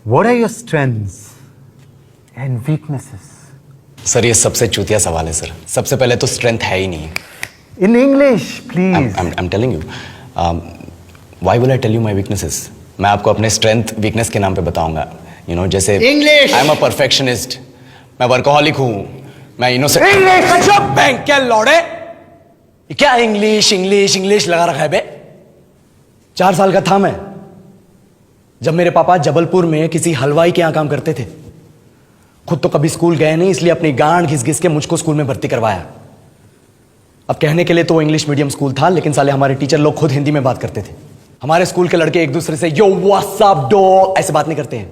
What are your strengths and weaknesses? Sir ये सबसे चूतिया सवाल है सर। सबसे पहले तो स्ट्रेंथ है ही नहीं। In English, please. I'm telling you. Why will I tell you my weaknesses? मैं आपको अपने स्ट्रेंथ वीकनेस के नाम पे बताऊंगा। You know, जैसे English. I'm a perfectionist. मैं वर्कोहॉलिक हूँ। मैं इनोसेंट। English. चुप बैंक क्या लौड़े? ये क्या इंग्लिश इंग्लिश इंग्लिश लगा रखा है बे? 4 साल का था मैं जब मेरे पापा जबलपुर में किसी हलवाई के यहाँ काम करते थे। खुद तो कभी स्कूल गए नहीं, इसलिए अपनी गांड घिस घिस के मुझको स्कूल में भर्ती करवाया। अब कहने के लिए तो वो इंग्लिश मीडियम स्कूल था, लेकिन साले हमारे टीचर लोग खुद हिंदी में बात करते थे। हमारे स्कूल के लड़के एक दूसरे से यो व्हाट्स अप डॉग ऐसे बात नहीं करते हैं।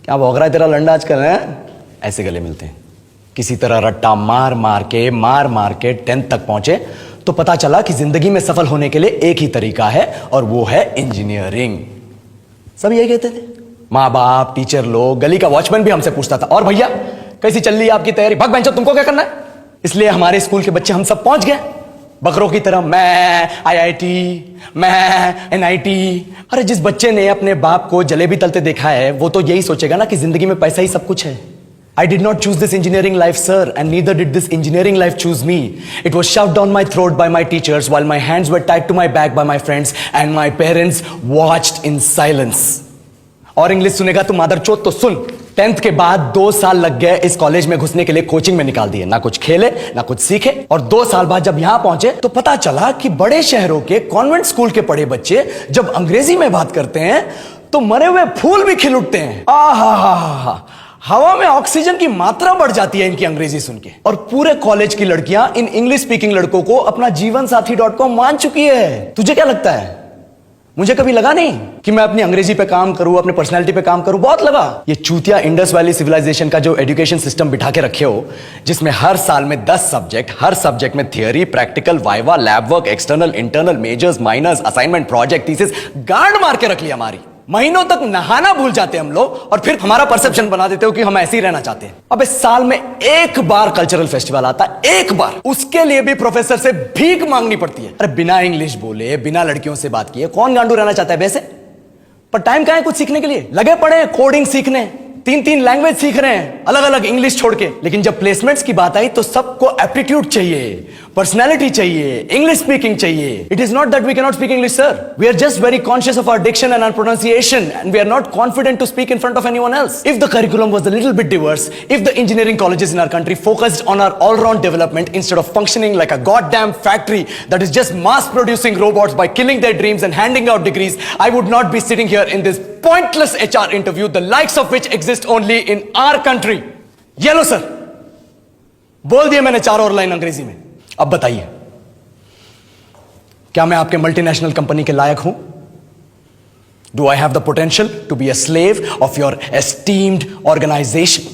क्या भौंक रहा है तेरा लंडा आजकल है? ऐसे गले मिलते हैं। किसी तरह रट्टा मार मार के 10th तक पहुंचे तो पता चला कि जिंदगी में सफल होने के लिए एक ही तरीका है और वो है इंजीनियरिंग। सब यही कहते थे। माँ बाप, टीचर लोग, गली का वॉचमैन भी हमसे पूछता था, और भैया कैसी चल रही है आपकी तैयारी? भग बेंचो, तुमको क्या करना है? इसलिए हमारे स्कूल के बच्चे हम सब पहुंच गए बकरों की तरह। मैं IIT, मैं NIT। अरे जिस बच्चे ने अपने बाप को जलेबी तलते देखा है वो तो यही सोचेगा ना कि जिंदगी में पैसा ही सब कुछ है। I did not choose this engineering life, sir, and neither did this engineering life choose me. It was shoved down my throat by my teachers while my hands were tied to my back by my friends and my parents watched in silence. और English सुनेगा तो मादरचोद तो सुन। 10th के बाद 2 साल लग गए इस कॉलेज में घुसने के लिए, कोचिंग में निकाल दिए। ना कुछ खेले ना कुछ सीखे, और 2 साल बाद जब यहां पहुंचे तो पता चला कि बड़े शहरों के कॉन्वेंट स्कूल के पढ़े बच्चे जब अंग्रेजी में बात करते हैं तो मरे हुए फूल भी खिल उठते हैं। आहा, हवा में ऑक्सीजन की मात्रा बढ़ जाती है इनकी अंग्रेजी सुन के। और पूरे कॉलेज की लड़कियां इन इंग्लिश स्पीकिंग लड़कों को अपना जीवनसाथी.com मान चुकी है। तुझे क्या लगता है? मुझे कभी लगा नहीं कि मैं अपनी अंग्रेजी पे काम करूं, अपने पर्सनालिटी पे काम करूं। बहुत लगा। ये चूतिया इंडस वैली सिविलाइजेशन का जो एजुकेशन सिस्टम बिठा के रखे हो, जिसमें हर साल में 10 सब्जेक्ट, हर सब्जेक्ट में theory, practical, viva, lab work, external, internal, majors, minors, assignment, project, thesis, गांड मार के रख लिया हमारी। महीनों तक नहाना भूल जाते हैं हम लोग, और फिर हमारा परसेप्शन बना देते हो कि हम ऐसे ही रहना चाहते हैं। अब इस साल में एक बार कल्चरल फेस्टिवल आता है, एक बार, उसके लिए भी प्रोफेसर से भीख मांगनी पड़ती है। अरे बिना इंग्लिश बोले, बिना लड़कियों से बात किए कौन गांडू रहना चाहता है वैसे? पर टाइम कहां है कुछ सीखने के लिए? लगे पड़े हैं कोडिंग सीखने, 3 लैंग्वेज सीख रहे हैं, अलग अलग इंग्लिश छोड़ के। लेकिन जब प्लेसमेंट्स की बात आई तो सबको एप्टीट्यूड चाहिए, पर्सनैलिटी चाहिए, इंग्लिश स्पीकिंग चाहिए। It is not that we can not speak English, sir. We are just very conscious of our diction and our pronunciation, and we are not confident to speak in front of anyone else. If the curriculum was a little bit diverse, if the engineering colleges in our country focused on our all round development instead of functioning like a goddamn factory that is just mass producing robots by killing their dreams and handing out degrees, I would not be sitting here in this pointless HR interview, the likes of which exist only in our country. ये लो sir, बोल दिया मैंने 4 और line अंग्रेजी में। अब बताइए, क्या मैं आपके मल्टीनेशनल कंपनी के लायक हूं? Do I have the potential to be a slave of your esteemed organization?